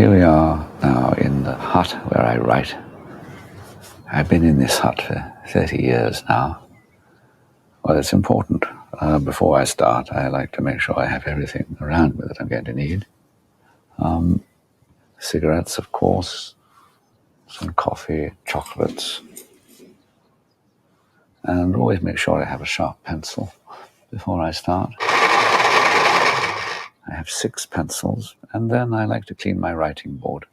here we are now in the hut where I write. I've been in this hut for 30 years now. Well, it's important. Before I start, I like to make sure I have everything around me that I'm going to need. Cigarettes, of course, some coffee, chocolates, and always make sure I have a sharp pencil before I start. I have 6 pencils, and then I like to clean my writing board.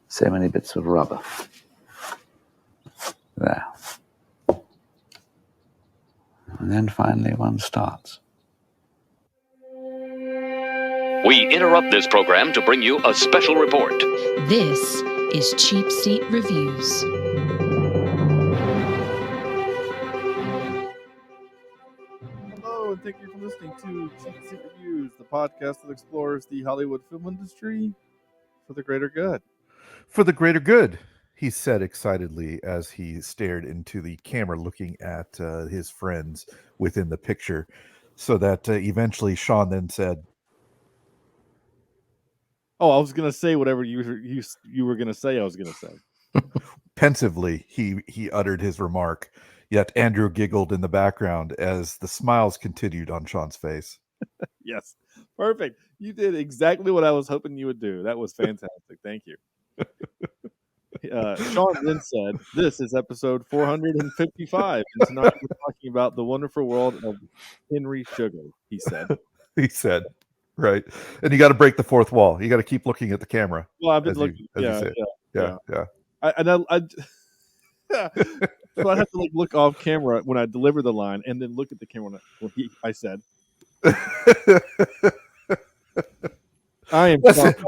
So many bits of rubber. There. And then finally one starts. We interrupt this program to bring you a special report. This is Cheapseat Reviews. Hello, and thank you for listening to Cheapseat Reviews, the podcast that explores the Hollywood film industry for the greater good. For the greater good, he said excitedly as he stared into the camera looking at his friends within the picture, so that eventually Sean then said, Oh, I was going to say whatever you were going to say I was going to say. Pensively, he uttered his remark, yet Andrew giggled in the background as the smiles continued on Sean's face. Yes, perfect. You did exactly what I was hoping you would do. That was fantastic. Thank you. Sean then said, this is episode 455, and tonight we're talking about the wonderful world of Henry Sugar, he said. He said, right. And you got to break the fourth wall. You got to keep looking at the camera. Well, I've been looking. Yeah. So I have to look off camera when I deliver the line, and then look at the camera when I said, "I am."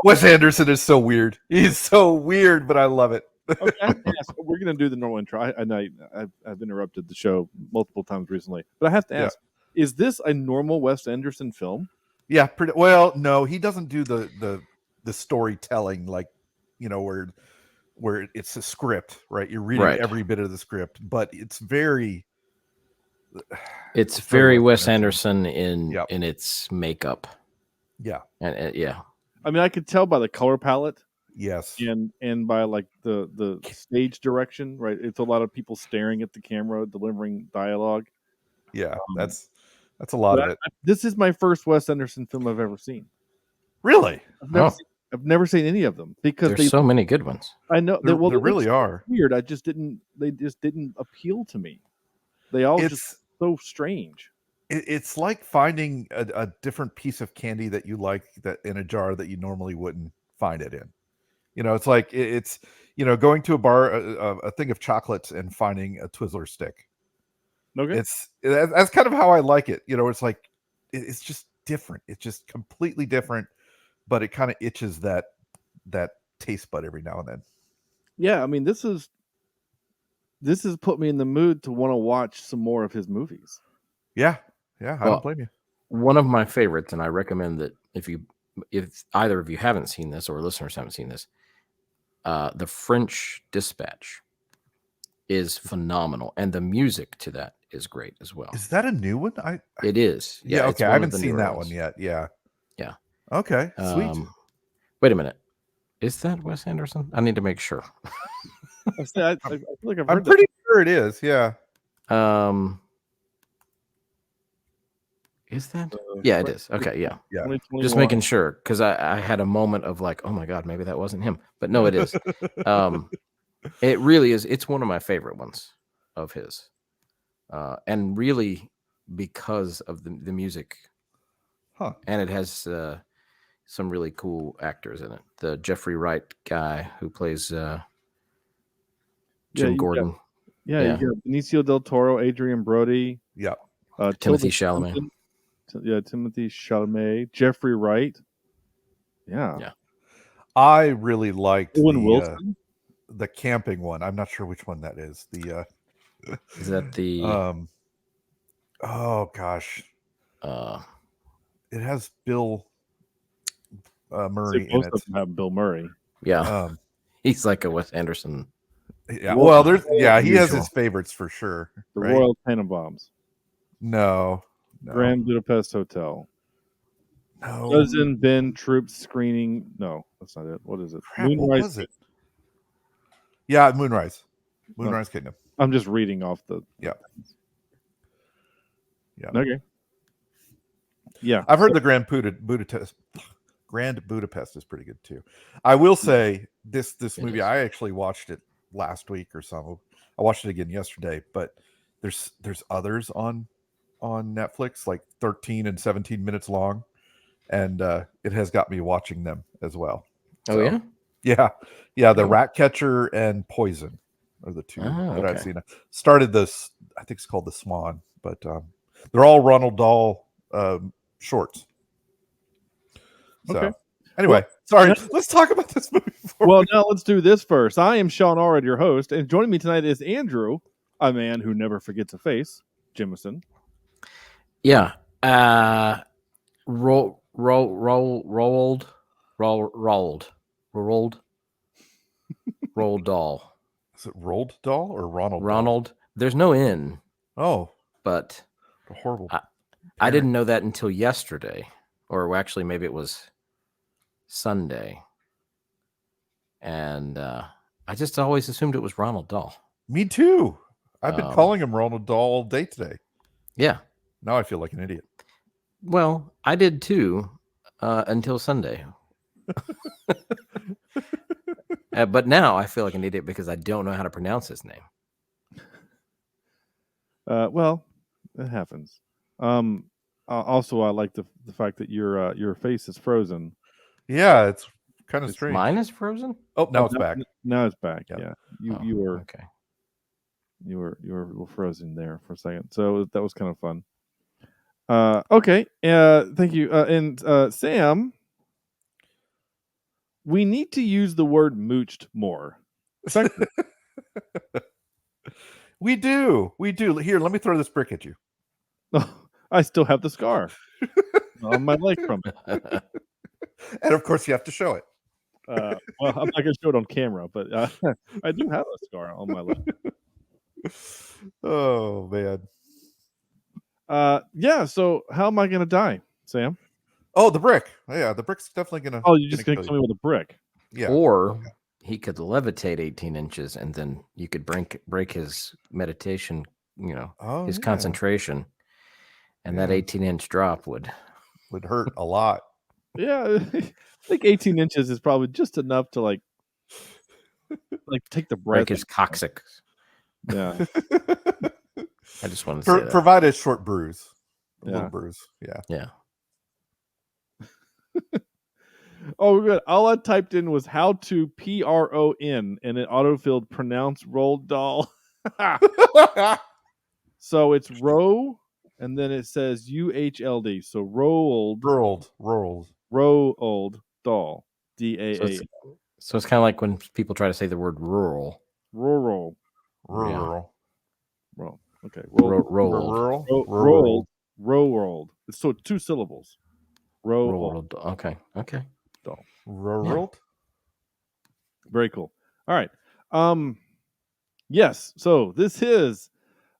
Wes Anderson is so weird. He's so weird, but I love it. Okay, we're gonna do the normal intro. I've interrupted the show multiple times recently, but I have to ask: is this a normal Wes Anderson film? Yeah, pretty well. No, he doesn't do the storytelling where it's a script, right? You're reading every bit of the script, but it's very Wes Anderson in its makeup. Yeah, and yeah. I mean, I could tell by the color palette. Yes, and by the stage direction, right? It's a lot of people staring at the camera, delivering dialogue. Yeah, that's a lot of it. This is my first Wes Anderson film I've ever seen. Really? I've never seen any of them because there's so many good ones. I know. There really are weird. They just didn't appeal to me. They all just so strange. It's like finding a different piece of candy that you like that in a jar that you normally wouldn't find it in. It's like it's going to a bar, a thing of chocolates and finding a Twizzler stick. Okay, that's kind of how I like it. It's like it's just different. It's just completely different, but it kind of itches that taste bud every now and then. Yeah, I mean this has put me in the mood to want to watch some more of his movies. Yeah, I don't blame you. One of my favorites, and I recommend that if either of you haven't seen this or listeners haven't seen this, The French Dispatch is phenomenal, and the music to that is great as well. Is that a new one? It is. Yeah. Okay, I haven't seen that one yet. Yeah. Okay. Sweet. Wait a minute. Is that Wes Anderson? I need to make sure. I feel like I'm pretty sure it is. Yeah. Is that? Yeah, it is. Okay, yeah. Just making sure, because I had a moment of like, oh my God, maybe that wasn't him. But no, it is. It really is. It's one of my favorite ones of his. And really because of the music. Huh. And it has some really cool actors in it. The Jeffrey Wright guy who plays Jim Gordon. You got Benicio del Toro, Adrian Brody. Yeah. Timothy Chalamet. Timothy Chalamet, Jeffrey Wright. Yeah. I really liked Owen Wilson. The camping one. I'm not sure which one that is. Is that the oh gosh. It has Bill Murray in it. Have Bill Murray. Yeah. He's like a Wes Anderson. Yeah. Well, he has his favorites for sure. The Royal Tenenbaums. No. Grand Budapest Hotel. No. Dozen Ben Troop screening. No, that's not it. What is it? Crap, what was it? Yeah, Moonrise Kingdom. I'm just reading off the. Yeah. Okay. Yeah, I've heard the Grand Budapest is pretty good too. I will say this movie, I actually watched it last week or so. I watched it again yesterday, but there's others on Netflix, like 13 and 17 minutes long, and it has got me watching them as well. Oh, yeah. The Ratcatcher and Poison are the two that I've seen. I started this, I think it's called The Swan, but they're all Roald Dahl shorts. So, okay. Anyway, sorry. Let's talk about this movie. Now let's do this first. I am Sean Allred, your host, and joining me tonight is Andrew, a man who never forgets a face, Jimison. Yeah. Roald. Roald Dahl. Is it Roald Dahl or Ronald? Ronald. There's no N. Oh, but horrible. I didn't know that until yesterday, or actually maybe it was Sunday, and I just always assumed it was Ronald Dahl. Me too. I've been calling him Ronald Dahl all day today. Yeah. Now I feel like an idiot. Well, I did too until Sunday. But now I feel like an idiot because I don't know how to pronounce his name. Well, it happens. Also, I like the fact that your face is frozen. Yeah, it's kind of strange. Mine is frozen. Oh, now it's back. Now it's back. Yep. Yeah, you were okay. You were a little frozen there for a second, so that was kind of fun. Okay. Thank you. And Sam, we need to use the word mooched more. We do. Here, let me throw this brick at you. I still have the scar on my leg from it. And of course, you have to show it. Well, I'm not going to show it on camera, but I do have a scar on my leg. Oh, man. Yeah, so how am I going to die, Sam? Oh, the brick. Yeah, the brick's definitely going to... Oh, you're just going to kill me with a brick? Yeah. Or he could levitate 18 inches, and then you could break his meditation, his concentration, and that 18-inch drop would hurt a lot. Yeah, I think 18 inches is probably just enough to like take the breath. Break his coccyx. Yeah. I just want to say provide a short bruise. A little bruise. Yeah. Yeah. Oh, good. All I typed in was how to PRON, and it autofilled pronounce Roald Dahl. So it's row, and then it says UHLD. So Roald Dahl. DAA. So it's kind of like when people try to say the word rural. Rural. Okay. Roald. So 2 syllables. Roald. Okay. Roald. Very cool. All right. Yes. So this is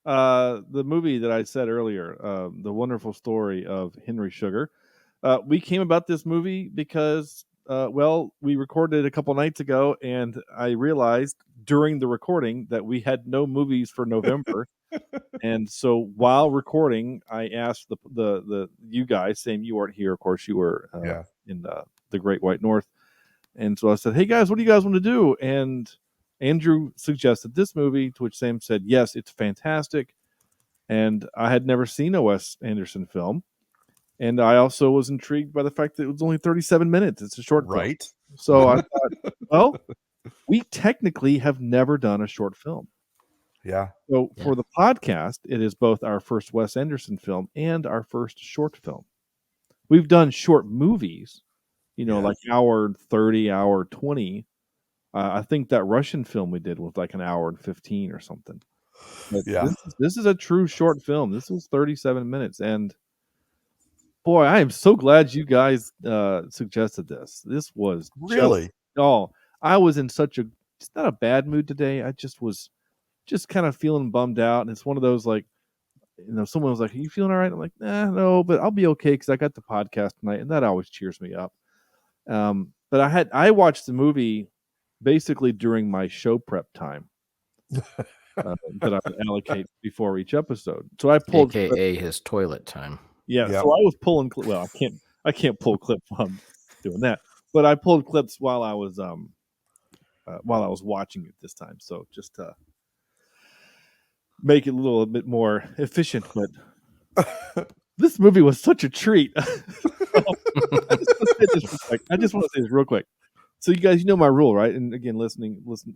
the movie that I said earlier, The Wonderful Story of Henry Sugar. We came about this movie because, we recorded a couple nights ago, and I realized during the recording that we had no movies for November. And so while recording, I asked the you guys, Sam, you weren't here, of course, you were in the Great White North. And so I said, hey guys, what do you guys want to do? And Andrew suggested this movie, to which Sam said, yes, it's fantastic. And I had never seen a Wes Anderson film. And I also was intrigued by the fact that it was only 37 minutes. It's a short film. So I thought, well, we technically have never done a short film. Yeah. So for the podcast, it is both our first Wes Anderson film and our first short film. We've done short movies, like hour 30, hour 20. I think that Russian film we did was like an hour and 15 or something. But this is a true short film. This was 37 minutes. And boy, I am so glad you guys suggested this. This was really I was in such it's not a bad mood today. I just was kind of feeling bummed out. And it's one of those like, someone was like, "Are you feeling all right?" I'm like, "Nah, no, but I'll be okay because I got the podcast tonight, and that always cheers me up." But I watched the movie basically during my show prep time that I would allocate before each episode. So I pulled, AKA his toilet time. yeah. Yep. So I was pulling. Well, I can't pull clips while I'm doing that, but I pulled clips while I was watching it this time. So just to make it a little bit more efficient, but this movie was such a treat. I just want to say this real quick. So you guys, my rule, right? And again, the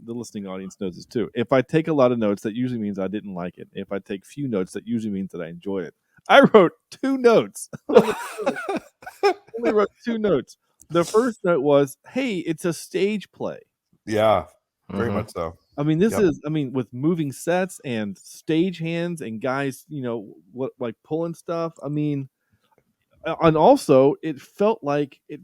listening audience knows this too. If I take a lot of notes, that usually means I didn't like it. If I take few notes, that usually means that I enjoyed it. I wrote 2 notes. Only wrote 2 notes. The first note was, "Hey, it's a stage play." Yeah, very much so. I mean, with moving sets and stage hands and guys, like pulling stuff. I mean, and also it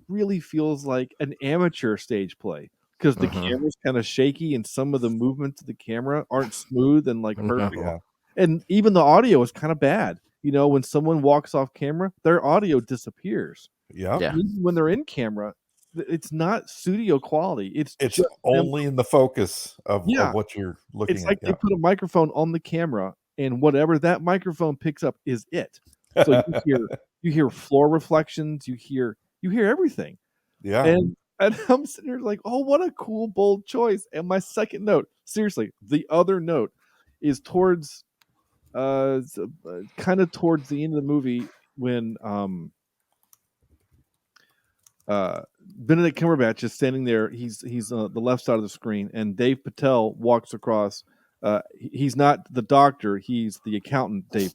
really feels like an amateur stage play because the camera's kind of shaky and some of the movements of the camera aren't smooth and like perfect. Yeah. And even the audio is kind of bad. When someone walks off camera, their audio disappears. Yeah. Even when they're in camera, it's not studio quality. It's only in the focus of what you're looking at. It's like they put a microphone on the camera, and whatever that microphone picks up is it. So you hear floor reflections, you hear everything. Yeah. And I'm sitting here like, oh, what a cool, bold choice. And my second note, seriously, the other note is towards kind of towards the end of the movie when Benedict Cumberbatch is standing there. He's the left side of the screen, and Dave Patel walks across. He's not the doctor; he's the accountant, Dev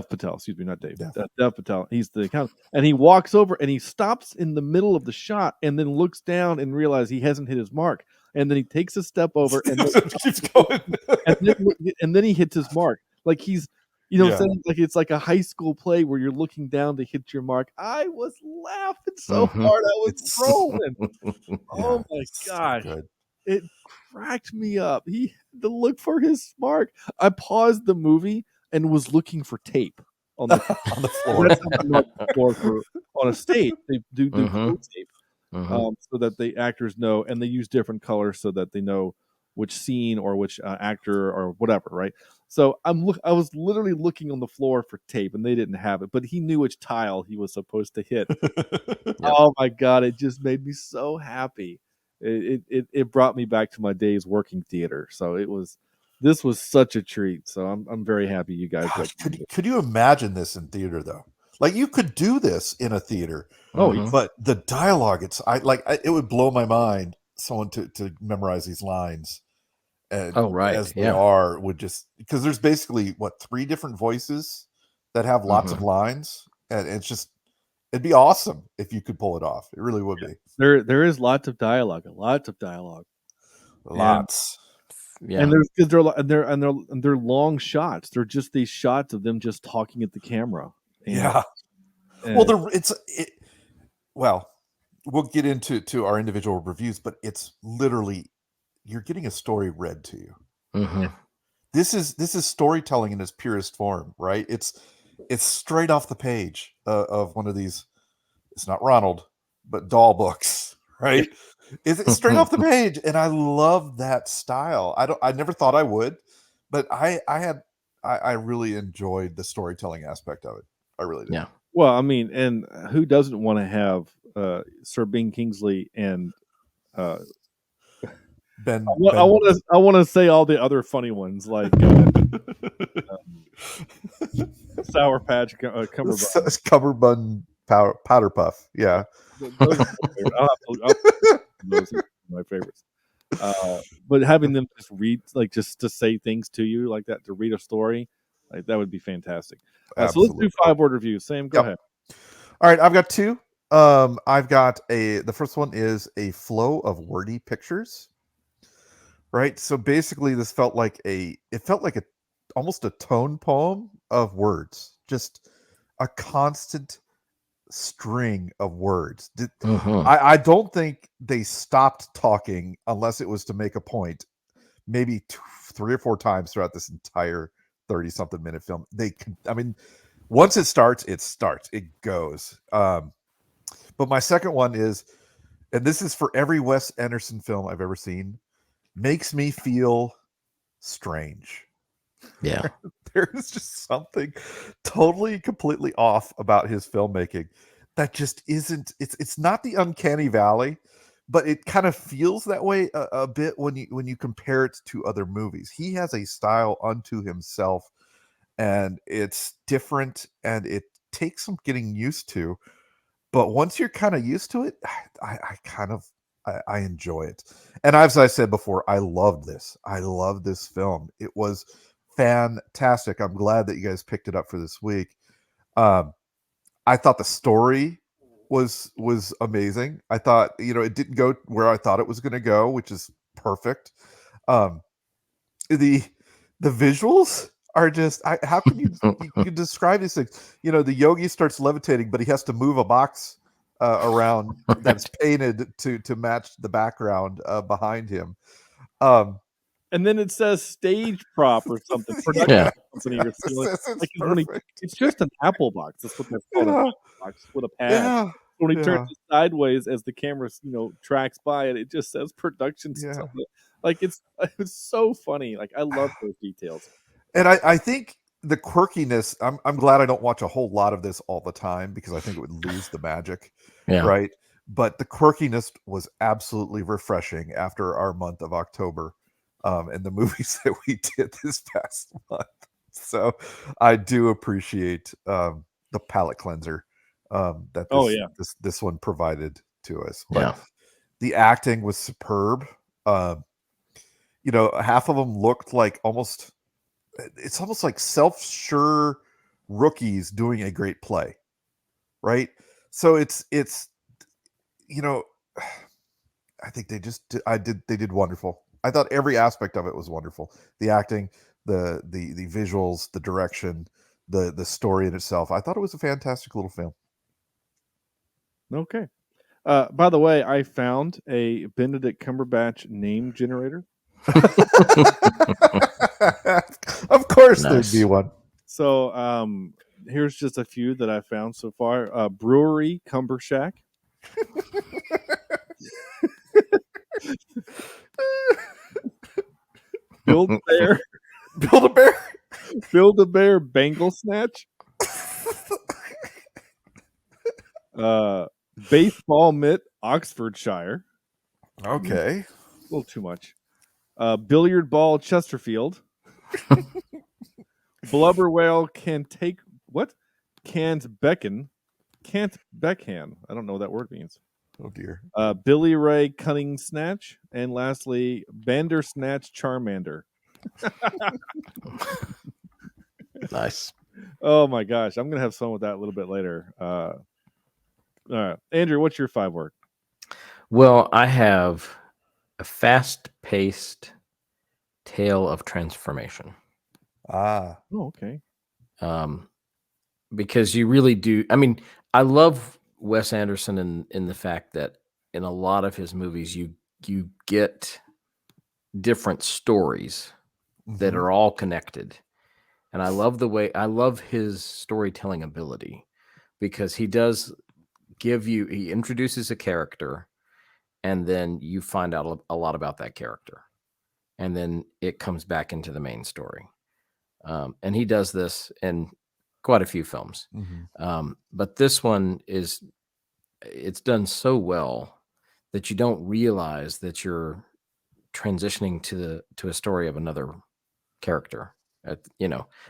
Patel. Excuse me, not Dave. Dev Patel. He's the accountant, and he walks over and he stops in the middle of the shot, and then looks down and realizes he hasn't hit his mark, and then he takes a step over and then keeps going, and then he hits his mark. Like he's. What I'm saying? Like it's like a high school play where you're looking down to hit your mark. I was laughing so hard, I was rolling. Oh my god, so it cracked me up. He had to look for his mark. I paused the movie and was looking for tape on the floor. That's how they mark the floor on a stage. They do tape so that the actors know, and they use different colors so that they know which scene or which actor or whatever, right? So I was literally looking on the floor for tape, and they didn't have it, but he knew which tile he was supposed to hit. Oh my god, it just made me so happy. It brought me back to my days working theater. So this was such a treat. So I'm very happy you guys. Gosh, could you imagine this in theater though? Like you could do this in a theater. But the dialogue, it would blow my mind. Someone to memorize these lines. And as they are would just because there's basically 3 different voices that have lots of lines, and it'd be awesome if you could pull it off. It really would be. There is lots of dialogue. And they're long shots. They're just these shots of them just talking at the camera. Well, we'll get into our individual reviews, but it's literally you're getting a story read to you. This is storytelling in its purest form, right? It's straight off the page of one of these. It's not Ronald, but Dahl books, right? It's straight off the page, and I love that style. I never thought I would, but I really enjoyed the storytelling aspect of it. I really did. Yeah. Well, I mean, and who doesn't want to have Sir Ben Kingsley and Ben? I want to say all the other funny ones like Sour Patch Cumberbund Powder Puff. Yeah, those are my favorites. But having them just read, like just to say things to you like that, to read a story, like that would be fantastic. So let's do 5-word reviews. Sam, go ahead. All right, I've got 2. I've got the first one is a flow of wordy pictures. Right. So basically this felt like almost a tone poem of words, just a constant string of words. I don't think they stopped talking unless it was to make a point, maybe 3 or 4 times throughout this entire 30-something minute film. Once it starts, it goes. But my second one is, and this is for every Wes Anderson film I've ever seen, makes me feel strange. Yeah. There is just something totally, completely off about his filmmaking that just isn't, it's not the uncanny valley, but it kind of feels that way a bit when you compare it to other movies. He has a style unto himself, and it's different, and it takes some getting used to. But once you're kind of used to it, I enjoy it. And as I said before, I loved this. I love this film. It was fantastic. I'm glad that you guys picked it up for this week. I thought the story was amazing. I thought, it didn't go where I thought it was going to go, which is perfect. The visuals are just, how can you can describe these things? The yogi starts levitating, but he has to move a box around that's painted to match the background behind him. And then it says stage prop or something. Production company or something. It's just an Apple box. That's what that's called. An Apple box with a pad. Yeah. When he turns it sideways as the camera, tracks by it, it just says production. Like it's so funny. Like I love those details. And I think the quirkiness, I'm glad I don't watch a whole lot of this all the time, because I think it would lose the magic. Yeah. Right. But the quirkiness was absolutely refreshing after our month of October, and the movies that we did this past month. So I do appreciate the palate cleanser that this one provided to us. But the acting was superb. Half of them looked like almost like self-sure rookies doing a great play, right? So it's I think they did wonderful. I thought every aspect of it was wonderful. The acting, the visuals, the direction, the story in itself. I thought it was a fantastic little film. Okay. By the way, I found a Benedict Cumberbatch name generator. Of course, there'd be one. So here's just a few that I found so far. Brewery Cumbershack. Build-A-Bear. Build-A-Bear Bangle Snatch. Baseball Mitt Oxfordshire. Okay. A little too much. Billiard Ball Chesterfield. Blubber Whale Can't Beckon. Can't Beckhand. I don't know what that word means. Oh dear. Billy Ray Cunning Snatch, and lastly, Bandersnatch Charmander. Nice. Oh my gosh, I'm gonna have fun with that a little bit later. All right, Andrew, what's your 5 word? Well, I have a fast-paced tale of transformation. Ah. Oh, okay. Because you really do. I mean, I love Wes Anderson in the fact that in a lot of his movies, you get different stories that are all connected. And I love his storytelling ability, because he does he introduces a character, and then you find out a lot about that character, and then it comes back into the main story. And he does this in quite a few films. But this one it's done so well that you don't realize that you're transitioning to a story of another character. I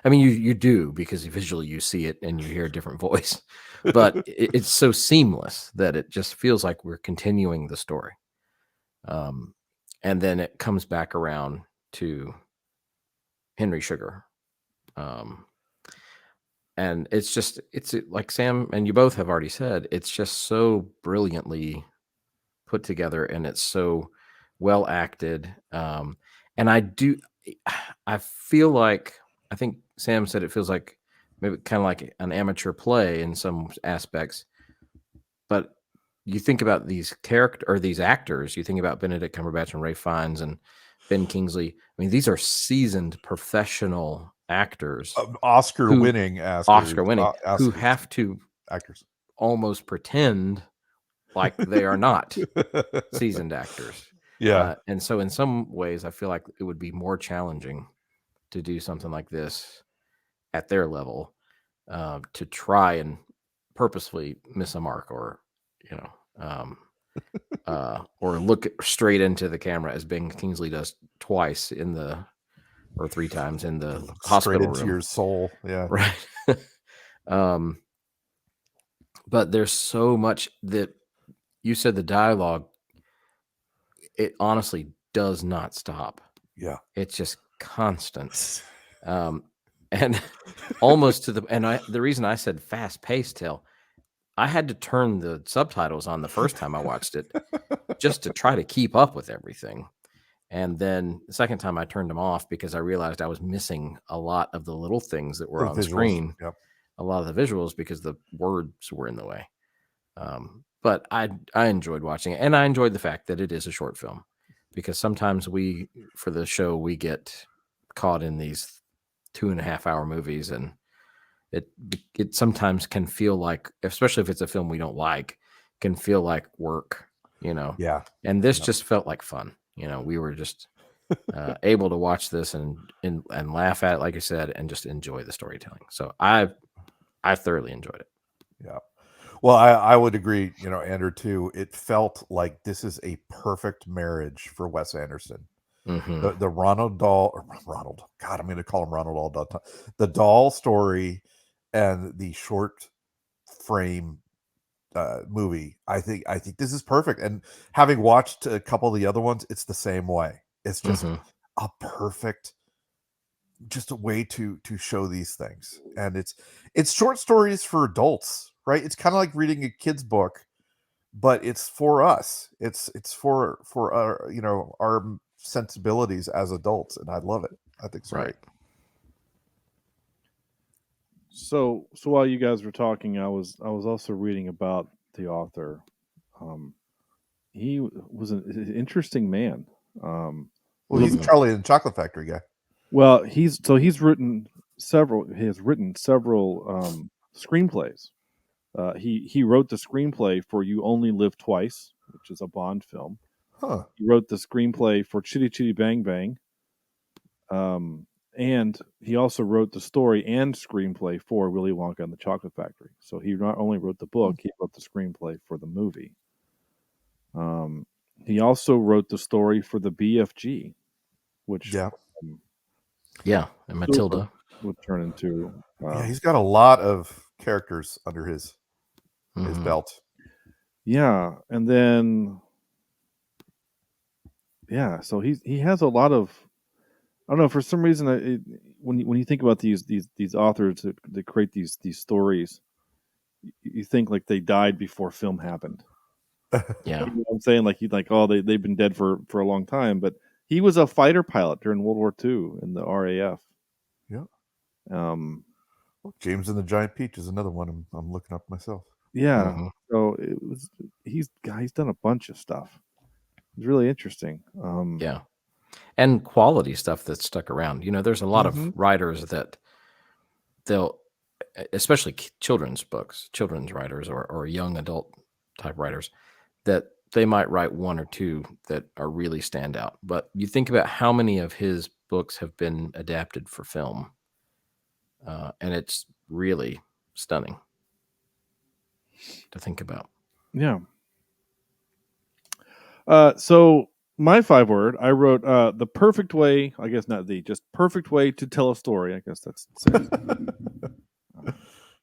mean, you do, because visually you see it and you hear a different voice, but it's so seamless that it just feels like we're continuing the story. And then it comes back around to Henry Sugar. And it's like Sam and you both have already said, it's just so brilliantly put together, and it's so well acted. And I feel like, I think Sam said it feels like maybe kind of like an amateur play in some aspects, but you think about these actors, you think about Benedict Cumberbatch and Ralph Fiennes and Ben Kingsley. I mean, these are seasoned professional actors, Oscar-winning actors, who have to actors almost pretend like they are not seasoned actors. Yeah. And so in some ways, I feel like it would be more challenging to do something like this at their level, to try and purposefully miss a mark, or, or look straight into the camera as Ben Kingsley does twice or 3 times in the hospital room. Straight into your soul. Yeah. Right. But there's so much that you said, the dialogue, it honestly does not stop. Yeah. It's just constant. And almost to the reason I said fast paced, Till, I had to turn the subtitles on the first time I watched it just to try to keep up with everything. And then the second time I turned them off because I realized I was missing a lot of the little things that were on screen, a lot of the visuals, because the words were in the way. But I enjoyed watching it, and I enjoyed the fact that it is a short film, because sometimes for the show, we get caught in these 2.5-hour movies, and it sometimes can feel like, especially if it's a film we don't like, can feel like work, Yeah. And this just felt like fun. We were just able to watch this and laugh at it, like I said, and just enjoy the storytelling. So I thoroughly enjoyed it. Yeah. Well, I would agree, Andrew, too. It felt like this is a perfect marriage for Wes Anderson. Mm-hmm. The Ronald Dahl, God, I'm going to call him Ronald Dahl. The Dahl story and the short frame movie. I think this is perfect. And having watched a couple of the other ones, it's the same way. It's just a perfect, just a way to show these things. And it's short stories for adults, right? It's kind of like reading a kid's book, but it's for us. It's for our, our sensibilities as adults, and I love it. I think it's great. So while you guys were talking, I was also reading about the author. He was an interesting man. Well, he's Charlie and the Chocolate Factory guy. Well, he's written several. He has written several screenplays. He wrote the screenplay for You Only Live Twice, which is a Bond film. Huh. He wrote the screenplay for Chitty Chitty Bang Bang. And he also wrote the story and screenplay for Willy Wonka and the Chocolate Factory. So he not only wrote the book, he wrote the screenplay for the movie. He also wrote the story for the BFG, which and Matilda would turn into. He's got a lot of characters under his belt. Yeah, and then so he has a lot of. I don't know, for some reason, when you think about these authors that create these stories, you think like they died before film happened. Yeah, you know what I'm saying, like they've been dead for a long time, but he was a fighter pilot during World War II in the RAF. Yeah. James and the Giant Peach is another one I'm looking up myself. Yeah. So he's done a bunch of stuff. It's really interesting. Yeah. And quality stuff that's stuck around. There's a lot of writers that they'll, especially children's writers or young adult type writers, that they might write one or two that are really stand out. But you think about how many of his books have been adapted for film, and it's really stunning to think about. Yeah. So my 5-word, I wrote the perfect way. I guess not just perfect way to tell a story. I guess that's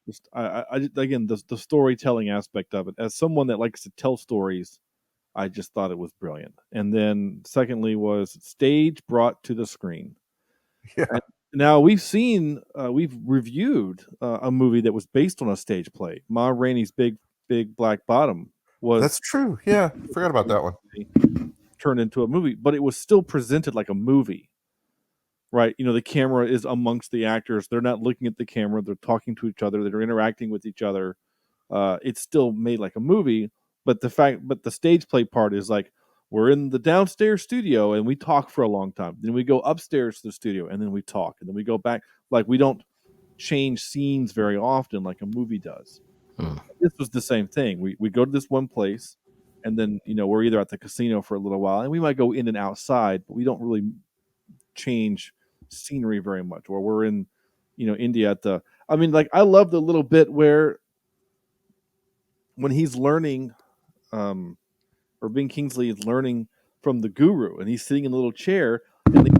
just again the storytelling aspect of it. As someone that likes to tell stories, I just thought it was brilliant. And then secondly was stage brought to the screen. Yeah. And now we've reviewed a movie that was based on a stage play. Ma Rainey's Big Black Bottom was. That's true. Yeah, forgot about that one. Turned into a movie, but it was still presented like a movie, right? The camera is amongst the actors. They're not looking at the camera. They're talking to each other. They're interacting with each other. It's still made like a movie, but the stage play part is like, we're in the downstairs studio and we talk for a long time. Then we go upstairs to the studio and then we talk. And then we go back. Like, we don't change scenes very often like a movie does. This was the same thing. We go to this one place, and then, we're either at the casino for a little while, and we might go in and outside, but we don't really change scenery very much. Or we're in, India at the. I mean, like, I love the little bit where when he's learning, or Ben Kingsley is learning from the guru, and he's sitting in a little chair, and they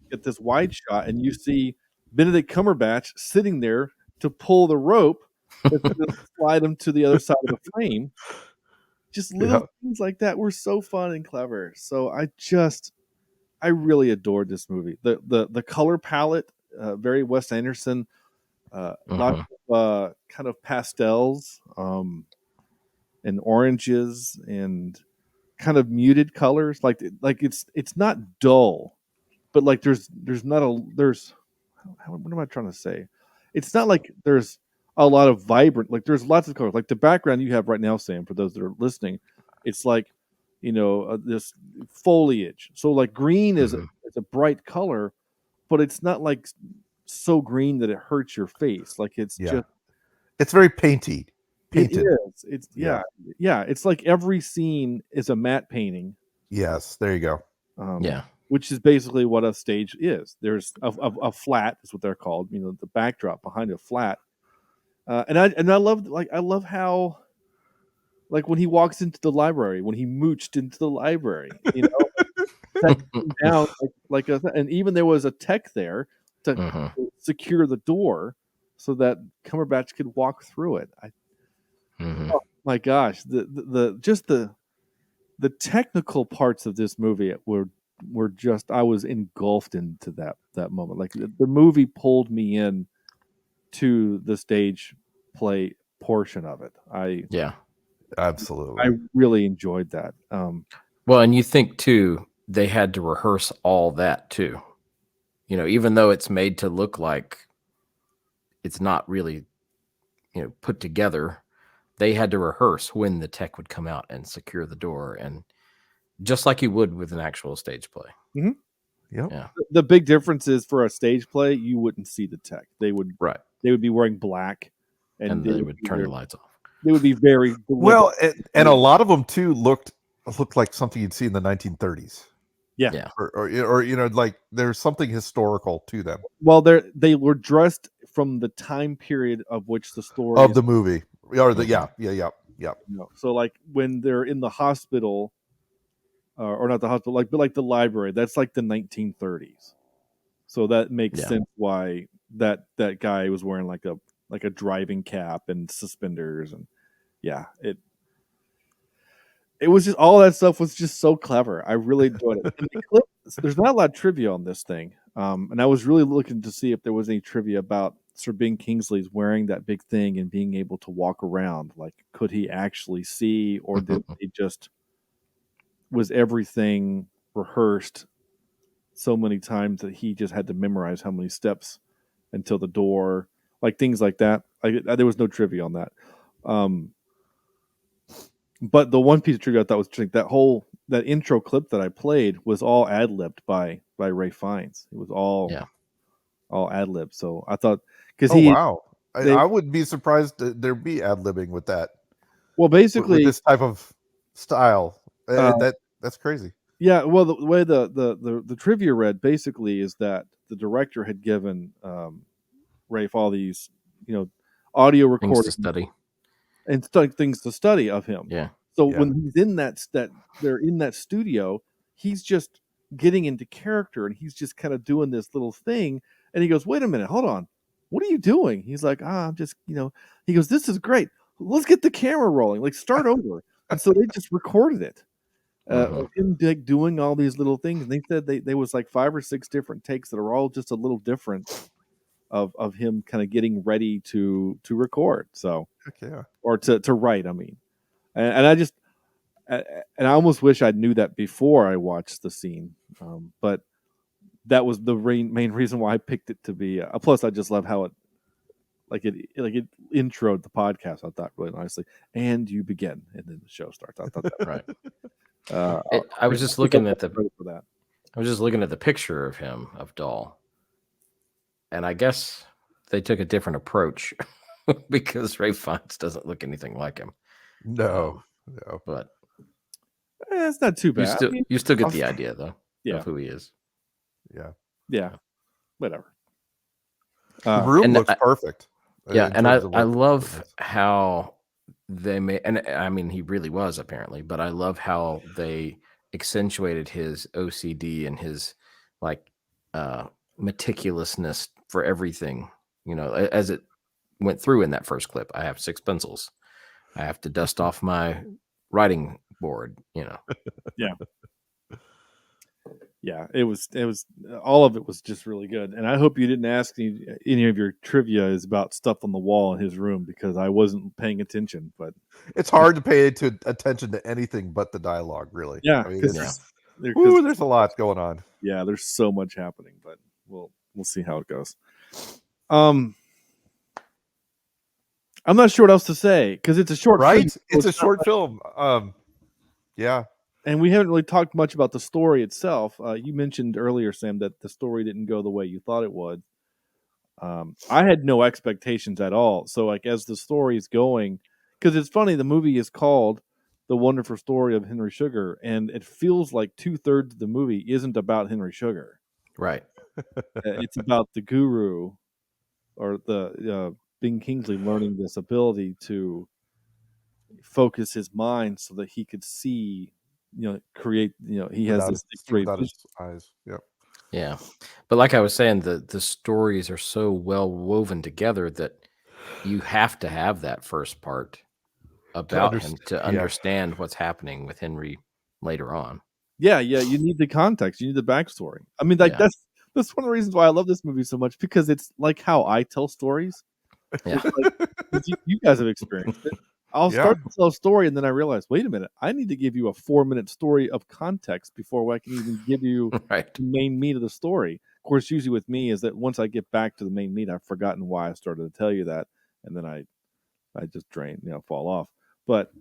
get this wide shot, and you see Benedict Cumberbatch sitting there to pull the rope that's going to slide him to the other side of the frame. Just little things like that were so fun and clever. So I really adored this movie. The color palette, very Wes Anderson, lots of kind of pastels, and oranges and kind of muted colors. Like it's not dull, but like there's what am I trying to say? It's not like there's a lot of vibrant, like there's lots of colors. Like the background you have right now, Sam, for those that are listening, it's like, this foliage. So like green is a bright color, but it's not like so green that it hurts your face. Like it's just, it's very painted. It is. It's yeah. It's like every scene is a matte painting. Yes, there you go. Which is basically what a stage is. There's a flat, is what they're called. The backdrop behind a flat. And I love how, like, when he walks into the library, when he mooched into the library, down and even there was a tech there to secure the door so that Cumberbatch could walk through it. Oh my gosh, the technical parts of this movie were just, I was engulfed into that moment. Like the movie pulled me in to the stage play portion of it. Absolutely. I really enjoyed that. Well, and you think too, they had to rehearse all that too. Even though it's made to look like it's not really, put together, they had to rehearse when the tech would come out and secure the door, and just like you would with an actual stage play. Yep. Yeah. The big difference is, for a stage play, you wouldn't see the tech. They would be wearing black, and they would turn the lights off. They would be very well, and a lot of them too looked like something you'd see in the 1930s. Yeah. Or like there's something historical to them. Well, they were dressed from the time period of which the story of the movie, or the yeah. So like when they're in the hospital, or not the hospital, but like the library, that's like the 1930s. So that makes sense why that guy was wearing like a driving cap and suspenders, and it was just, all that stuff was just so clever. I really enjoyed it. And there's not a lot of trivia on this thing, and I was really looking to see if there was any trivia about Sir Ben Kingsley's wearing that big thing and being able to walk around. Like, could he actually see, or did he just, was everything rehearsed so many times that he just had to memorize how many steps until the door, like things like that. There was no trivia on that. But the one piece of trivia I thought was interesting, that intro clip that I played was all ad-libbed by Ray Fiennes. It was all ad-libbed. So I thought, because I wouldn't be surprised there'd be ad-libbing with that. Well, basically, with this type of style, that's crazy. Yeah, well, the way the trivia read basically is that the director had given Rafe all these, audio recordings to study and things to study of him. Yeah. So when he's in they're in that studio, he's just getting into character, and he's just kind of doing this little thing. And he goes, "Wait a minute, hold on, what are you doing?" He's like, "I'm just, He goes, "This is great. Let's get the camera rolling. Like, start over." And so they just recorded it. Of him doing all these little things, and they said there was like 5 or 6 different takes that are all just a little different of him kind of getting ready to record. So, or to write. I mean, and I just and I almost wish I knew that before I watched the scene, but that was the main reason why I picked it to be. Plus, I just love how it introed the podcast. I thought really nicely, and you begin, and then the show starts. I thought that right. I was just looking at the picture of him, of Dahl, and I guess they took a different approach because Ray Fiennes doesn't look anything like him. No, but it's not too bad. You still get the idea though of who he is. Yeah, whatever. The room looks perfect. Yeah, and I love how they made, and I mean he really was apparently, but I love how they accentuated his OCD and his like meticulousness for everything. You know, as it went through in that first clip. I have 6 pencils. I have to dust off my writing board. You know. Yeah, it was all of it was just really good. And I hope you didn't ask any of your trivia is about stuff on the wall in his room because I wasn't paying attention. But it's hard to pay attention to anything but the dialogue, really. Yeah, I mean, there's a lot going on. Yeah, there's so much happening, but we'll see how it goes. I'm not sure what else to say because it's a short film. It's a short film. Yeah. And we haven't really talked much about the story itself. You mentioned earlier, Sam, that the story didn't go the way you thought it would. I had no expectations at all. So, like, as the story is going, because it's funny, the movie is called The Wonderful Story of Henry Sugar, and it feels like 2/3 of the movie isn't about Henry Sugar. Right. It's about the guru or the Bing Kingsley learning this ability to focus his mind so that he could see, create, he has this great his eyes. Yep. Yeah. But like I was saying, the stories are so well woven together that you have to have that first part about him to understand what's happening with Henry later on. Yeah, you need the context, you need the backstory. I mean, like that's one of the reasons why I love this movie so much, because it's like how I tell stories. Yeah. Like, you guys have experienced it. I'll start to tell a story, and then I realize, wait a minute, I need to give you a 4-minute story of context before I can even give you the main meat of the story. Of course, usually with me is that once I get back to the main meat, I've forgotten why I started to tell you that, and then I just drain, fall off. But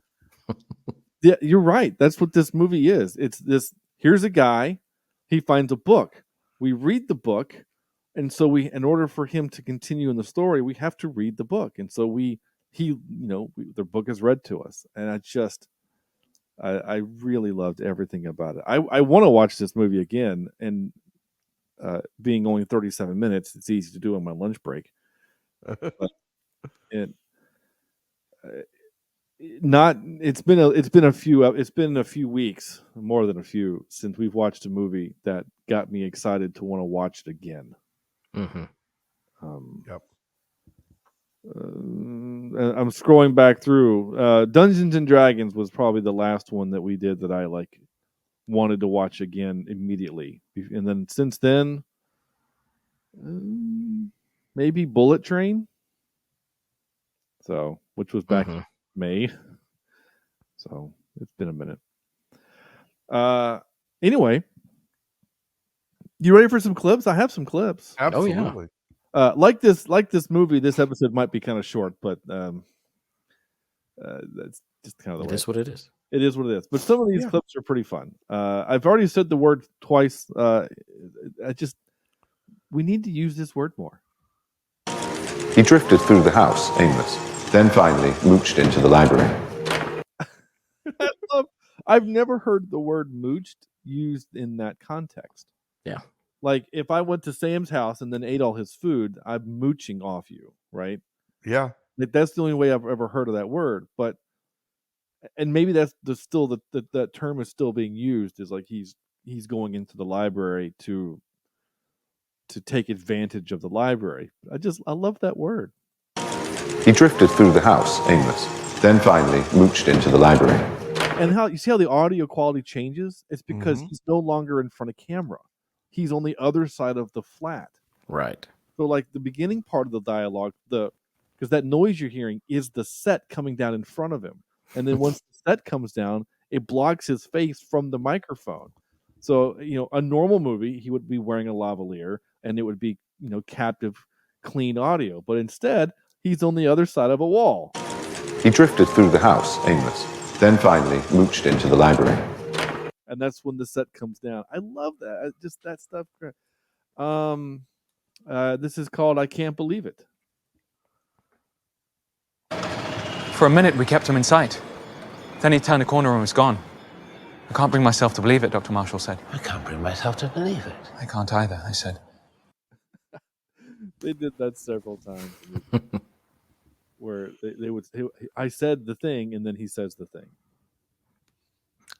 yeah, you're right. That's what this movie is. It's this. Here's a guy. He finds a book. We read the book, and so in order for him to continue in the story, we have to read the book, and so the book is read to us, and I really loved everything about it. I want to watch this movie again, and being only 37 minutes, it's easy to do on my lunch break. But it's been a few weeks, more than a few, since we've watched a movie that got me excited to want to watch it again. Mm-hmm. Yep. I'm scrolling back through. Dungeons and Dragons was probably the last one that we did that I wanted to watch again immediately, and then since then, maybe Bullet Train. So, which was back in May. So it's been a minute. Anyway, you ready for some clips? I have some clips. Absolutely. Like this movie, this episode might be kind of short, but that's just kind of the way. It is what it is. It is what it is. But some of these clips are pretty fun. I've already said the word twice. We need to use this word more. He drifted through the house, aimless, then finally mooched into the library. I've never heard the word mooched used in that context. Yeah. Like, if I went to Sam's house and then ate all his food, I'm mooching off you, right? Yeah. That's the only way I've ever heard of that word. But, and maybe that's that term is still being used, is like he's going into the library to take advantage of the library. I love that word. He drifted through the house, aimless, then finally mooched into the library. And you see how the audio quality changes? It's because he's no longer in front of camera. He's on the other side of the flat. Right. So, like, the beginning part of the dialogue, because that noise you're hearing is the set coming down in front of him. And then once the set comes down, it blocks his face from the microphone. So, a normal movie, he would be wearing a lavalier, and it would be, captive, clean audio. But instead, he's on the other side of a wall. He drifted through the house, aimless, then finally mooched into the library. and that's when the set comes down. I love that. Just that stuff. This is called I Can't Believe It. For a minute, we kept him in sight. Then he turned the corner and was gone. I can't bring myself to believe it, Dr. Marshall said. I can't bring myself to believe it. I can't either, I said. They did that several times. Where they would, I said the thing, and then he says the thing.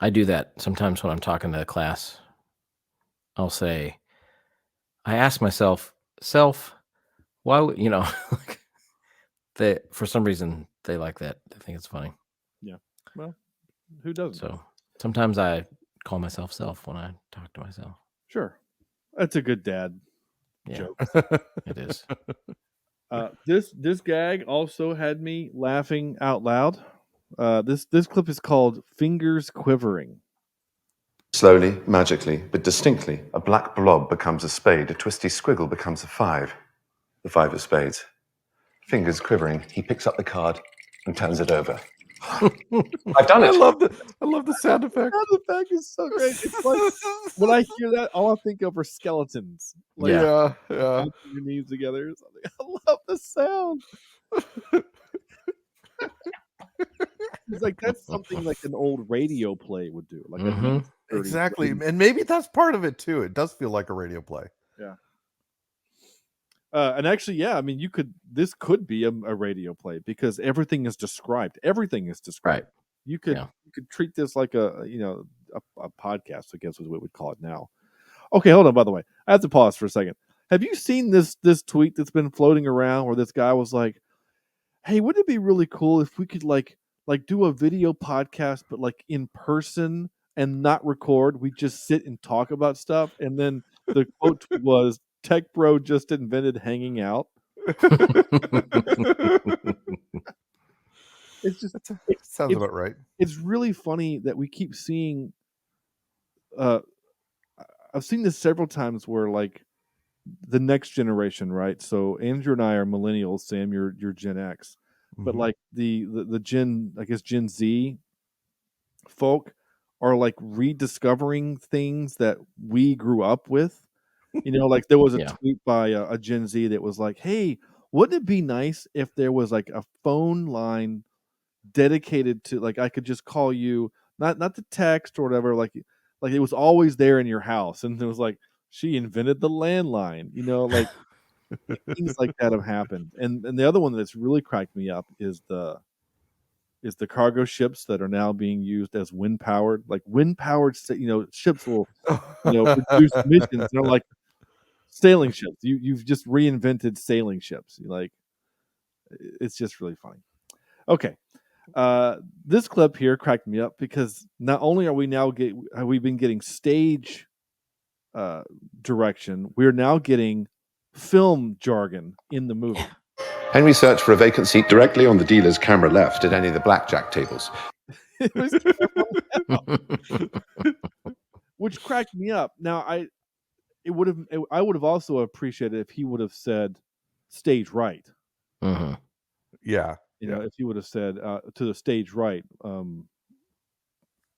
I do that sometimes when I'm talking to the class. I'll say, I ask myself, why would, for some reason, they like that. They think it's funny. Yeah. Well, who doesn't? So sometimes I call myself self when I talk to myself. Sure. That's a good dad joke. It is. This gag also had me laughing out loud. This clip is called Fingers Quivering. Slowly, magically, but distinctly, a black blob becomes a spade, a twisty squiggle becomes a 5. The 5 of spades. Fingers quivering, he picks up the card and turns it over. I've done it. I love the sound effect. The sound effect is so great. It's like, when I hear that, all I think of are skeletons. Like, yeah. Your knees together or something. I love the sound. It's like that's something like an old radio play would do. Like exactly, and maybe that's part of it too. It does feel like a radio play. Yeah. And actually, yeah, I mean, this could be a radio play because everything is described. Everything is described. Right. You could treat this like a podcast, I guess is what we would call it now. Okay, hold on. By the way, I have to pause for a second. Have you seen this tweet that's been floating around where this guy was like, "Hey, wouldn't it be really cool if we could like do a video podcast, but like in person and not record? We just sit and talk about stuff." And then the quote was, "Tech bro just invented hanging out." Sounds about right. It's really funny that we keep seeing. I've seen this several times where like the next generation, right? So Andrew and I are millennials. Sam, you're Gen X, but like the Gen, I guess Gen Z folk are like rediscovering things that we grew up with. Like there was a tweet by a Gen Z that was like, "Hey, wouldn't it be nice if there was like a phone line dedicated to like I could just call you, not the text or whatever, like it was always there in your house." And it was like she invented the landline, like things like that have happened. And the other one that's really cracked me up is the cargo ships that are now being used as wind powered ships will produce missions. They're like sailing ships. You've just reinvented sailing ships. Like it's just really funny. Okay. This clip here cracked me up because not only have we been getting stage direction, we're now getting film jargon in the movie. Henry searched for a vacant seat directly on the dealer's camera left at any of the blackjack tables. Which cracked me up. Now I would have also appreciated if he would have said stage right. Yeah. If he would have said to the stage right,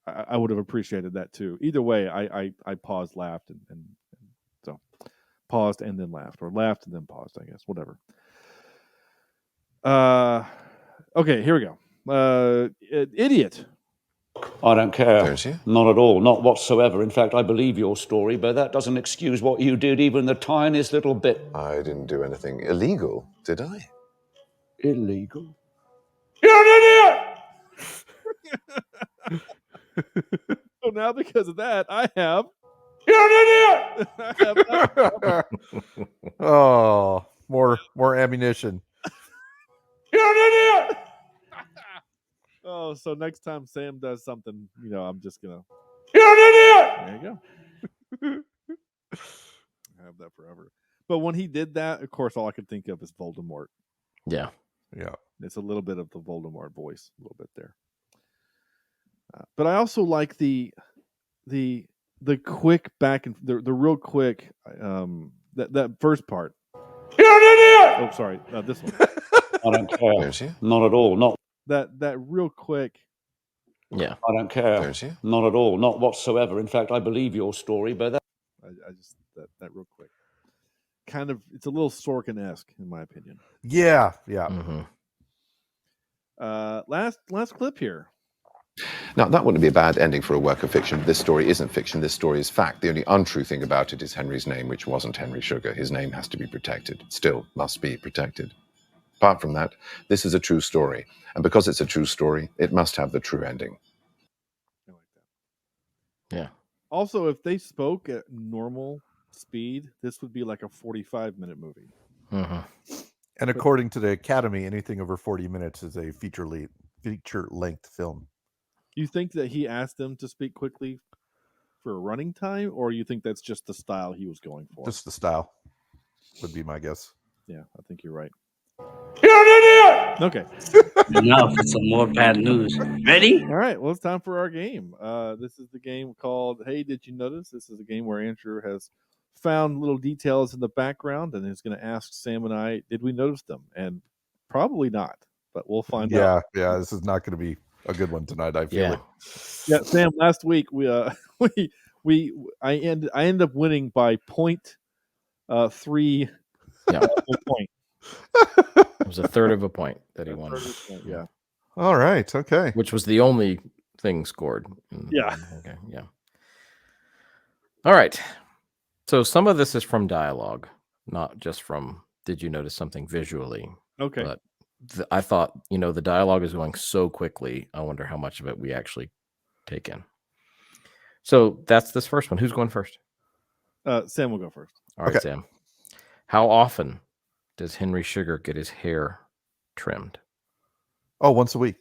I would have appreciated that too. Either way, I paused, laughed, and so paused and then laughed, or laughed and then paused, I guess. Whatever. Okay, here we go. Idiot. I don't care. Not at all. Not whatsoever. In fact, I believe your story, but that doesn't excuse what you did even the tiniest little bit. I didn't do anything illegal, did I? Illegal? You're an idiot! So now because of that, I have... You're an idiot! Oh, more ammunition. You're an idiot! Oh, so next time Sam does something, I'm just gonna... You're an idiot! There you go. I have that forever. But when he did that, of course, all I could think of is Voldemort. Yeah. Yeah. It's a little bit of the Voldemort voice, a little bit there. But I also like the quick back and the real quick that first part. You're an idiot! Oh, sorry, this one. I don't care. Not at all. Not that real quick Yeah. I don't care. Don't you? Not at all. Not whatsoever. In fact, I believe your story, but I just that real quick. Kind of, it's a little Sorkin-esque in my opinion. Yeah. Mm-hmm. Last clip here. Now, that wouldn't be a bad ending for a work of fiction, but this story isn't fiction. This story is fact. The only untrue thing about it is Henry's name, which wasn't Henry Sugar. His name has to be protected. Still must be protected. Apart from that, this is a true story. And because it's a true story, it must have the true ending. I like that. Yeah. Also, if they spoke at normal speed, this would be like a 45-minute movie. Mm-hmm. And according to the Academy, anything over 40 minutes is a feature-length film. You think that he asked them to speak quickly for a running time, or you think that's just the style he was going for? Just the style would be my guess. Yeah, I think you're right. you're an idiot. Okay. Now for some more bad news. Ready? All right. Well, it's time for our game. This is the game called Hey, Did You Notice? This is a game where Andrew has found little details in the background and is going to ask Sam and I, did we notice them? And probably not, but we'll find out. Yeah. This is not going to be a good one tonight. I feel it. Yeah, Sam. Last week we I ended up winning by 0.3 point. It was a third of a point that he won. Yeah. All right. Okay. Which was the only thing scored. Yeah. Okay. Yeah. All right. So some of this is from dialogue, not just from did you notice something visually? Okay. But I thought, the dialogue is going so quickly. I wonder how much of it we actually take in. So that's this first one. Who's going first? Sam will go first. All right, Sam. How often does Henry Sugar get his hair trimmed? Oh, once a week.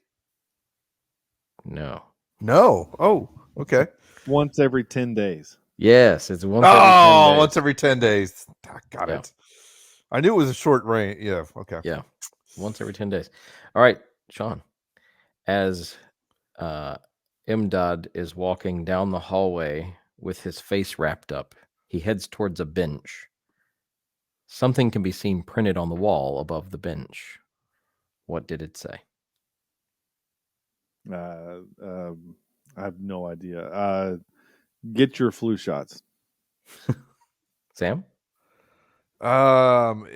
No. Oh, okay. Once every 10 days. Yes, it's once every 10 days. Once every 10 days. Got it. I knew it was a short range. Yeah, okay. Yeah, once every 10 days. All right, Sean. As Imdad is walking down the hallway with his face wrapped up, he heads towards a bench. Something can be seen printed on the wall above the bench. What did it say? I have no idea. Get your flu shots. Sam? Watch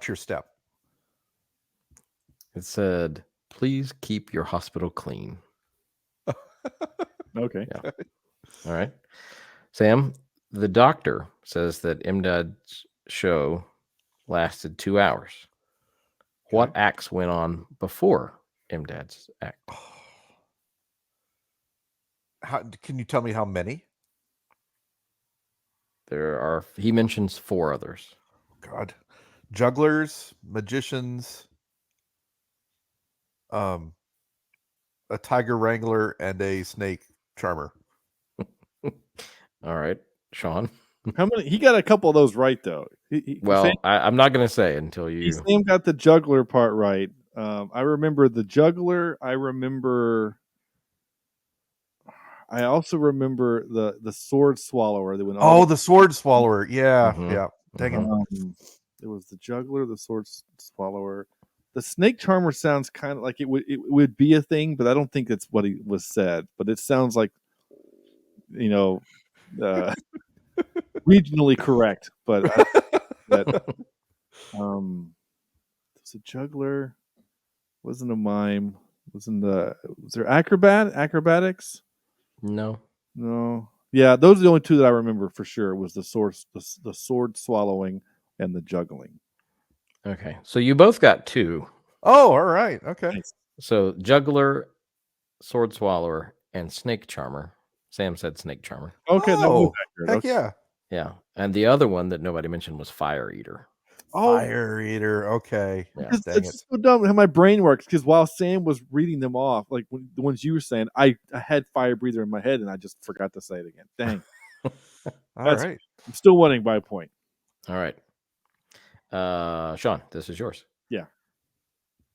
your step. It said, please keep your hospital clean. Okay. Yeah. All right. Sam, the doctor says that Imdad's show lasted 2 hours. What acts went on before Imdad's act? Can you tell me how many? He mentions 4 others. God. Jugglers, magicians, a tiger wrangler, and a snake charmer. All right, Sean. How many? He got a couple of those right, though. I'm not going to say until you. Sam got the juggler part right. I remember the juggler. I also remember the sword swallower. The sword swallower. Yeah, yeah. Dang it. It was the juggler, the sword swallower. The snake charmer sounds kind of like it would be a thing, but I don't think that's what he was said. But it sounds like, regionally correct. But it's a juggler. Wasn't a mime. Was there acrobatics? No. Yeah, those are the only 2 that I remember for sure. Was the sword swallowing and the juggling. Okay, so you both got 2. Oh, all right. Okay. Nice. So juggler, sword swallower, and snake charmer. Sam said snake charmer. Okay. Heck yeah. Yeah, and the other one that nobody mentioned was fire eater. Fire eater. Okay. Yeah. It's so dumb how my brain works, because while Sam was reading them off, like the ones you were saying, I had fire breather in my head and I just forgot to say it again. Dang. All right. I'm still winning by a point. All right. Sean, this is yours. Yeah.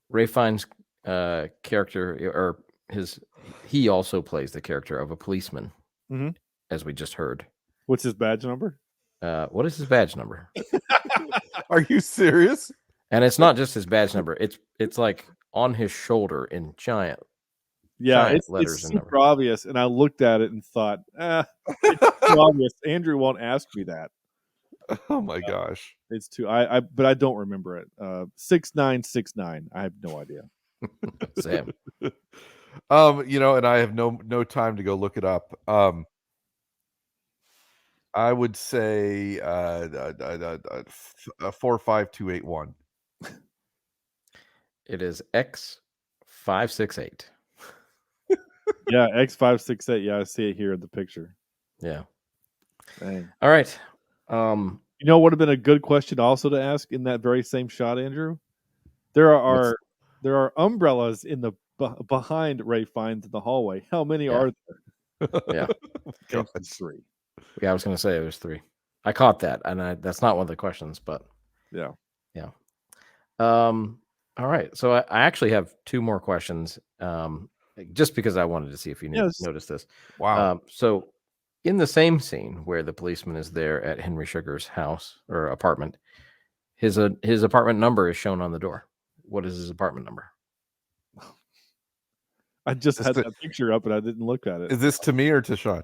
Ray Fiennes' character, or he also plays the character of a policeman, as we just heard. What's his badge number? What is his badge number? Are you serious? And it's not just his badge number. It's like on his shoulder in giant Yeah, giant it's letters and super obvious, and I looked at it and thought, it's too obvious. Andrew won't ask me that. Oh my gosh, it's too. But I don't remember it. 6969. I have no idea. Sam. And I have no time to go look it up. I would say 45281. It is X568. Yeah, X568. Yeah, I see it here in the picture. Yeah. Dang. All right. You know what would have been a good question also to ask in that very same shot, Andrew? There are umbrellas in the behind Ray Fiennes in the hallway. How many are there? Yeah. Three. Yeah, I was going to say it was 3. I caught that, and that's not one of the questions, but yeah. All right, so I actually have 2 more questions, just because I wanted to see if you noticed this. Wow. So, in the same scene where the policeman is there at Henry Sugar's house or apartment, his apartment number is shown on the door. What is his apartment number? I just had that picture up and I didn't look at it. Is this to me or to Sean?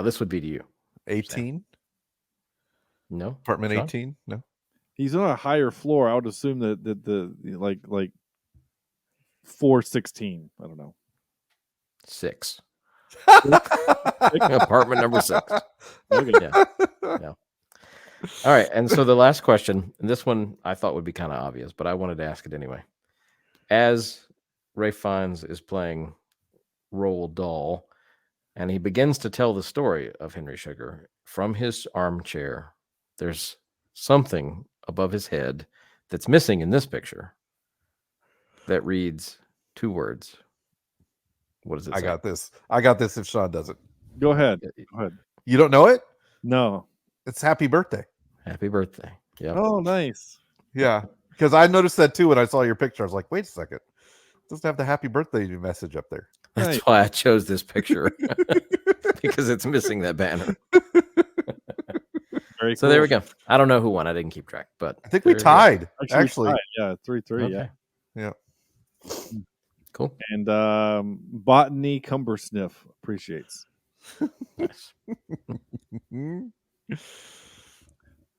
This would be to you. 18? No. Apartment Sean? 18? No. He's on a higher floor. I would assume that the like 416. I don't know. 6. Apartment number 6. Okay. Yeah. All right, and so the last question, and this one I thought would be kind of obvious, but I wanted to ask it anyway. As Ray Fiennes is playing Roald Dahl, and he begins to tell the story of Henry Sugar from his armchair, there's something above his head that's missing in this picture that reads 2 words. What does it say? I got this if Sean doesn't. Go ahead. You don't know it? No. It's Happy Birthday. Happy birthday. Yeah. Oh, nice. Yeah. Because I noticed that too when I saw your picture. I was like, wait a second. It doesn't have the happy birthday message up there. That's why I chose this picture. Because it's missing that banner. Very so there we go. I don't know who won. I didn't keep track, but I think we tied. Actually. Yeah, 3-3. Okay. Yeah. Cool. And Botany Cumbersniff appreciates. Nice.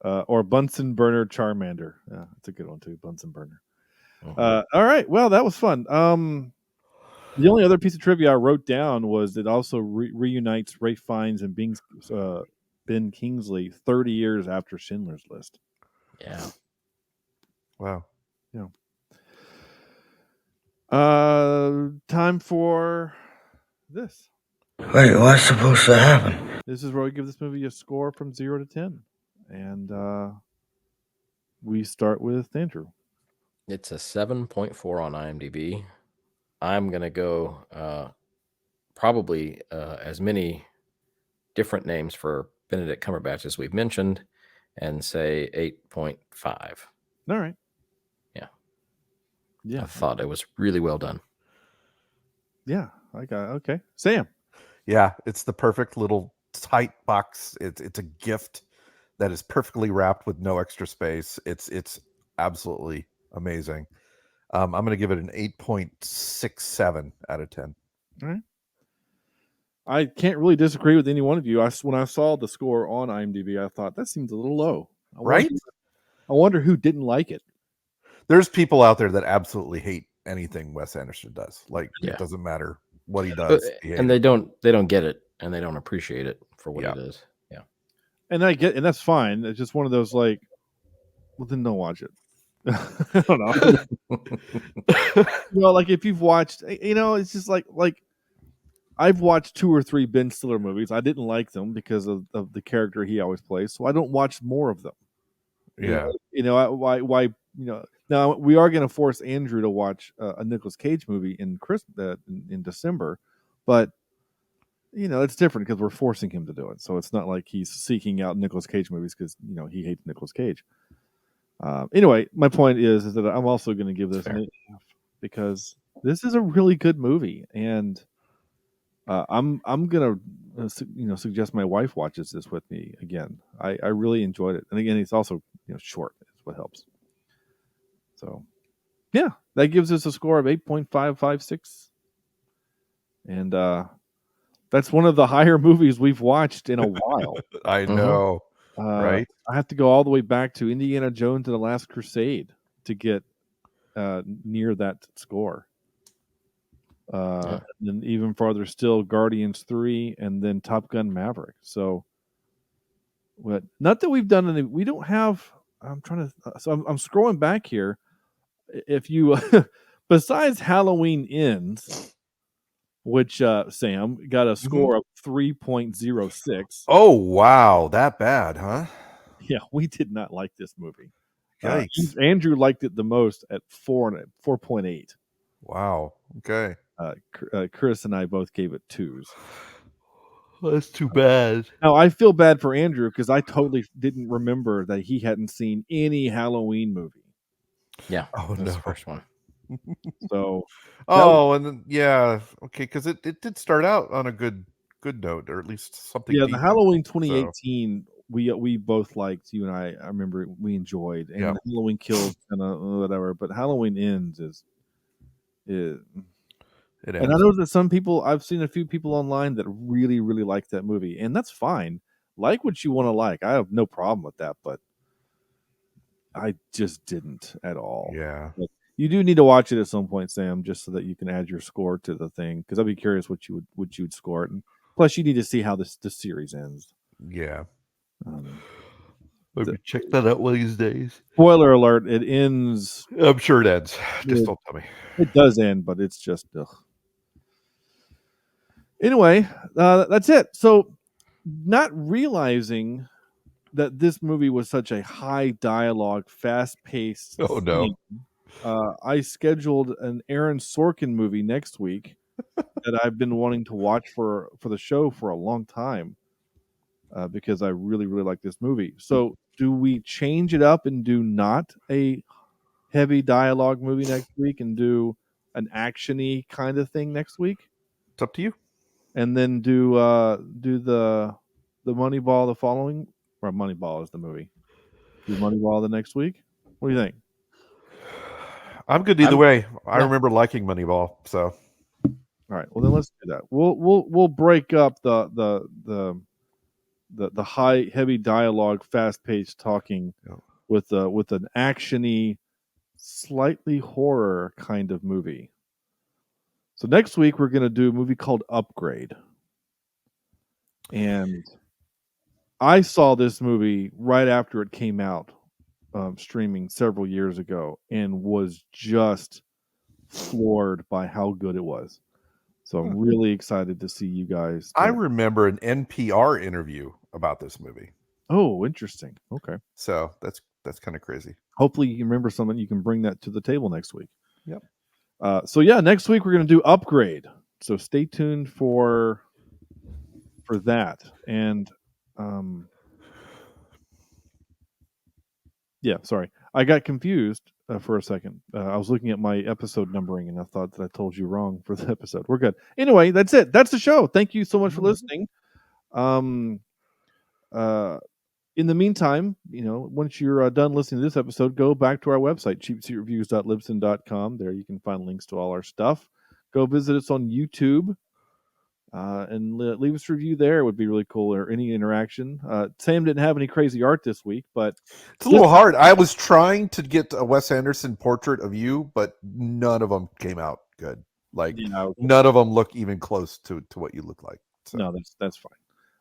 Or Bunsen Burner Charmander. Yeah, that's a good one too. Bunsen Burner. All right. Well, that was fun. The only other piece of trivia I wrote down was it also reunites Ray Fiennes and Ben Kingsley 30 years after Schindler's List. Yeah. Wow. Yeah. Time for this. Wait, what's supposed to happen? This is where we give this movie a score from 0 to 10. And we start with Andrew. It's a 7.4 on IMDb. I'm going to go probably as many different names for Benedict Cumberbatch as we've mentioned and say 8.5. All right. Yeah. Yeah. I thought it was really well done. Yeah. Okay. Sam. Yeah. It's the perfect little tight box. It's a gift that is perfectly wrapped with no extra space. It's absolutely amazing. I'm going to give it an 8.67 out of 10. All right. I can't really disagree with any one of you. When I saw the score on IMDb, I thought that seems a little low. Right? I wonder who didn't like it. There's people out there that absolutely hate anything Wes Anderson does. Like, it doesn't matter what he does. And they don't get it, and they don't appreciate it for what it is. Yeah. And that's fine. It's just one of those well, then don't watch it. I don't know. Like if you've watched, it's just like I've watched 2 or 3 Ben Stiller movies. I didn't like them because of the character he always plays, so I don't watch more of them. Yeah. Why? Now we are going to force Andrew to watch a Nicolas Cage movie in December, but it's different because we're forcing him to do it. So it's not like he's seeking out Nicolas Cage movies because he hates Nicolas Cage. Anyway, my point is that I'm also going to give this an 8.5 because this is a really good movie, and I'm going to suggest my wife watches this with me again. I really enjoyed it, and again, it's also short. Is what helps. So, yeah, that gives us a score of 8.556 and that's one of the higher movies we've watched in a while. I know, right? I have to go all the way back to Indiana Jones and the Last Crusade to get near that score. And then even farther still, Guardians 3, and then Top Gun Maverick. So, not that we've done any. We don't have. I'm trying to. So I'm scrolling back here. If you, besides Halloween Ends, which Sam got a score of 3.06. Oh wow, that bad, huh? Yeah, we did not like this movie. Yikes. Andrew liked it the most at 4.8. Wow. Okay. Chris and I both gave it 2s. That's too bad. Now I feel bad for Andrew because I totally didn't remember that he hadn't seen any Halloween movie. Yeah. Oh no, the first one. So. And then, yeah, okay, because it did start out on a good note, or at least something. Yeah, decent, the Halloween 2018 we both liked. You and I remember we enjoyed, and Halloween Kills kind of whatever. But Halloween Ends is. And I know that some people, I've seen a few people online that really, really like that movie, and that's fine. Like what you want to like. I have no problem with that, but I just didn't at all. Yeah. But you do need to watch it at some point, Sam, just so that you can add your score to the thing. Because I'd be curious what you would score it, and plus you need to see how this series ends. Yeah. Maybe check that out one of these days. Spoiler alert: it ends. I'm sure it ends. Just don't tell me. It does end, but it's just. Anyway, that's it. So, not realizing that this movie was such a high dialogue, fast-paced. Oh no! I scheduled an Aaron Sorkin movie next week that I've been wanting to watch for the show for a long time because I really, really like this movie. So, do we change it up and do not a heavy dialogue movie next week and do an action-y kind of thing next week? It's up to you. And then do the Moneyball the following, or Moneyball is the movie. Do Moneyball the next week. What do you think? I'm good either way. I remember liking Moneyball, so. All right. Well, then let's do that. We'll break up the high heavy dialogue, fast paced talking with an actiony, slightly horror kind of movie. So next week we're going to do a movie called Upgrade. And I saw this movie right after it came out, streaming several years ago, and was just floored by how good it was. So I'm really excited to see you guys. I remember an NPR interview about this movie. Oh, interesting. Okay. So that's kind of crazy. Hopefully you remember something. You can bring that to the table next week. Yep. So yeah, next week we're going to do Upgrade. So stay tuned for that. And yeah, sorry, I got confused for a second. I was looking at my episode numbering, and I thought that I told you wrong for the episode. We're good. Anyway, that's it. That's the show. Thank you so much for listening. In the meantime, once you're done listening to this episode, go back to our website, cheapseatreviews.libsyn.com. There you can find links to all our stuff. Go visit us on YouTube and leave us a review there. It would be really cool, or any interaction. Sam didn't have any crazy art this week, but it's a little hard. I was trying to get a Wes Anderson portrait of you, but none of them came out good. Like none of them look even close to what you look like. So. No, that's fine.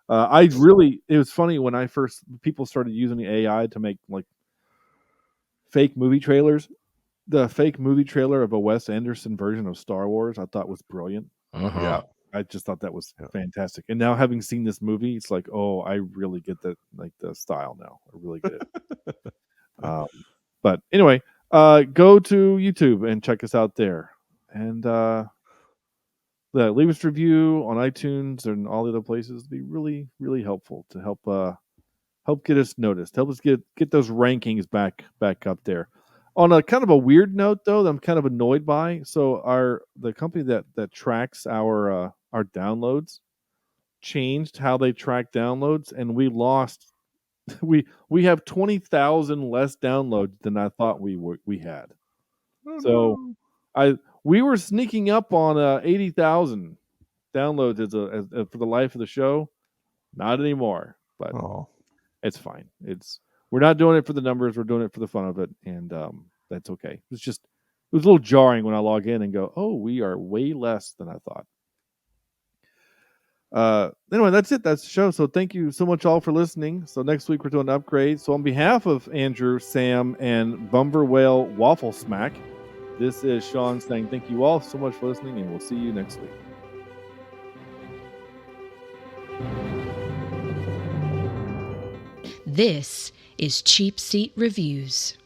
It was funny when people started using the AI to make like fake movie trailers. The fake movie trailer of a Wes Anderson version of Star Wars, I thought was brilliant. Yeah. I just thought that was fantastic. And now having seen this movie, it's like, oh, I really get the style now. I really get it. But anyway, go to YouTube and check us out there. And leave us a review on iTunes and all the other places. It'd be really, really helpful to help get us noticed. Help us get those rankings back up there. On a kind of a weird note, though, that I'm kind of annoyed by. So the company that tracks our downloads changed how they track downloads, and we lost. We have 20,000 less downloads than I thought we had. Oh, so no. we were sneaking up on 80,000 downloads as for the life of the show. Not anymore, but it's fine. We're not doing it for the numbers. We're doing it for the fun of it, and that's okay. It was a little jarring when I log in and go, oh, we are way less than I thought. Anyway, that's it. That's the show. So thank you so much all for listening. So next week we're doing an upgrade. So on behalf of Andrew, Sam, and Bumber Whale Waffle Smack, this is Sean saying thank you all so much for listening, and we'll see you next week. This is Cheapseat Reviews.